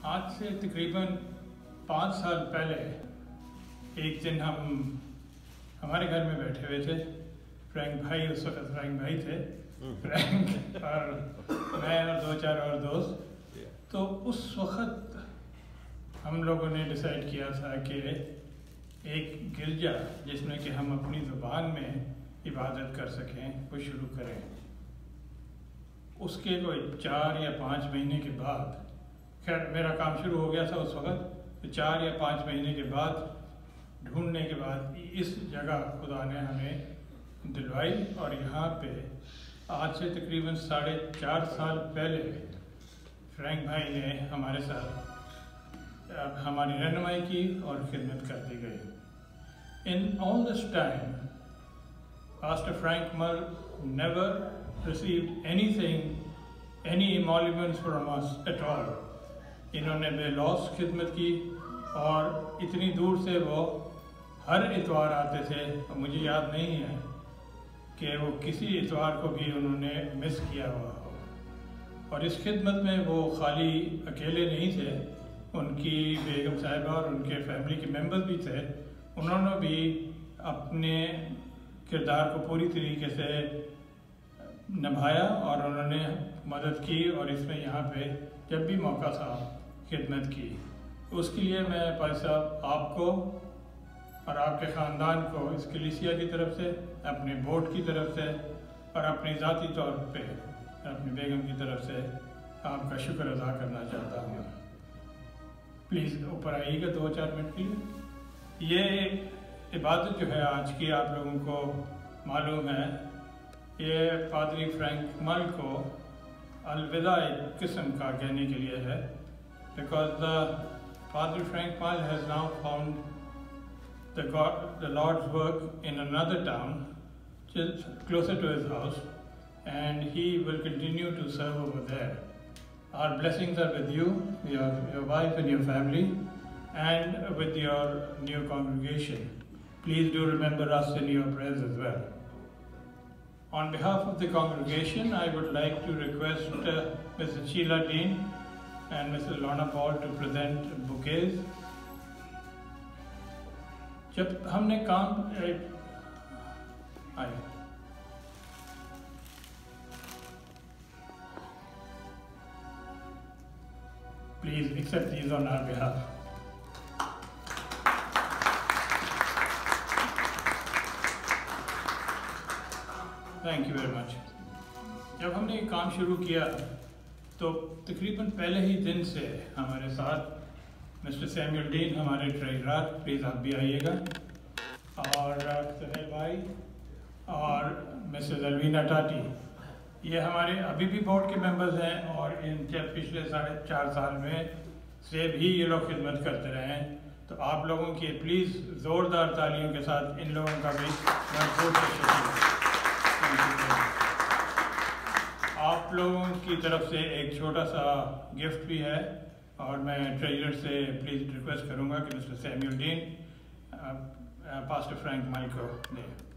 आज से तकरीबन 5 साल पहले एक दिन हम हमारे घर में बैठे हुए थे। फ्रैंक भाई, उस वक्त फ्रैंक भाई थे, फ्रैंक और मैं और 2-4 और दोस्त। तो उस वक्त हम लोगों ने डिसाइड किया था कि एक गिरजा जिसमें कि हम अपनी ज़ुबान में इबादत कर सकें वो शुरू करें। उसके कोई 4 या 5 महीने के बाद, खैर मेरा काम शुरू हो गया था उस वक्त, तो 4 या 5 महीने के बाद ढूंढने के बाद इस जगह खुदा ने हमें दिलवाई और यहाँ पे आज से तकरीबन 4.5 साल पहले फ्रैंक भाई ने हमारे साथ हमारी रहनुमाई की और खिदमत करती गई। In all this time Pastor Frank Mull never received anything, any emoluments from us at all. इन्होंने बेलौस खिदमत की और इतनी दूर से वो हर इतवार आते थे और मुझे याद नहीं है कि वो किसी इतवार को भी उन्होंने मिस किया हुआ हो। और इस खिदमत में वो खाली अकेले नहीं थे, उनकी बेगम साहिबा और उनके फैमिली के मेंबर्स भी थे। उन्होंने भी अपने किरदार को पूरी तरीके से निभाया और उन्होंने मदद की और इसमें यहाँ पे जब भी मौका था खिदमत की। उसके लिए मैं भाई साहब आपको और आपके ख़ानदान को इस कलीसिया की तरफ से, अपने बोर्ड की तरफ से और अपनी ज़ाती तौर पे अपनी बेगम की तरफ से आपका शुक्र अदा करना चाहता हूँ। प्लीज़ ऊपर आइएगा 2-4 मिनट के लिए। ये इबादत जो है आज की, आप लोगों को मालूम है, ये पादरी फ्रैंक मल को अलविदा एक किस्म का कहने के लिए है। बिकॉज पादरी Frank Mull has now found the Lord's work in another town closer to his house, and he will continue to serve over there. Our blessings are with you, your wife and your family, and with your new congregation. Please do remember us in your prayers as well. On behalf of the congregation, I would like to request Mrs. Sheila Dean and Mrs. Lorna Paul to present bouquets. जब हमने काम आए Please accept these on our behalf. Thank you very much. जब हमने ये काम शुरू किया तो तकरीबन पहले ही दिन से हमारे साथ मिस्टर सैमुअल डीन, हमारे ट्रेजरर, प्लीज़ आप भी आइएगा, और सुहेल भाई और मिसेस अलवीना टाटी, ये हमारे अभी भी बोर्ड के मेंबर्स हैं और इन पिछले 4.5 साल में से भी ये लोग खिदमत करते रहे हैं। तो आप लोगों की प्लीज़ ज़ोरदार तालियों के साथ इन लोगों का भी बहुत शुक्रिया। आप लोगों की तरफ से एक छोटा सा गिफ्ट भी है और मैं ट्रेजरर से प्लीज़ रिक्वेस्ट करूंगा कि mister Samuel dean pastor Frank मल को दें।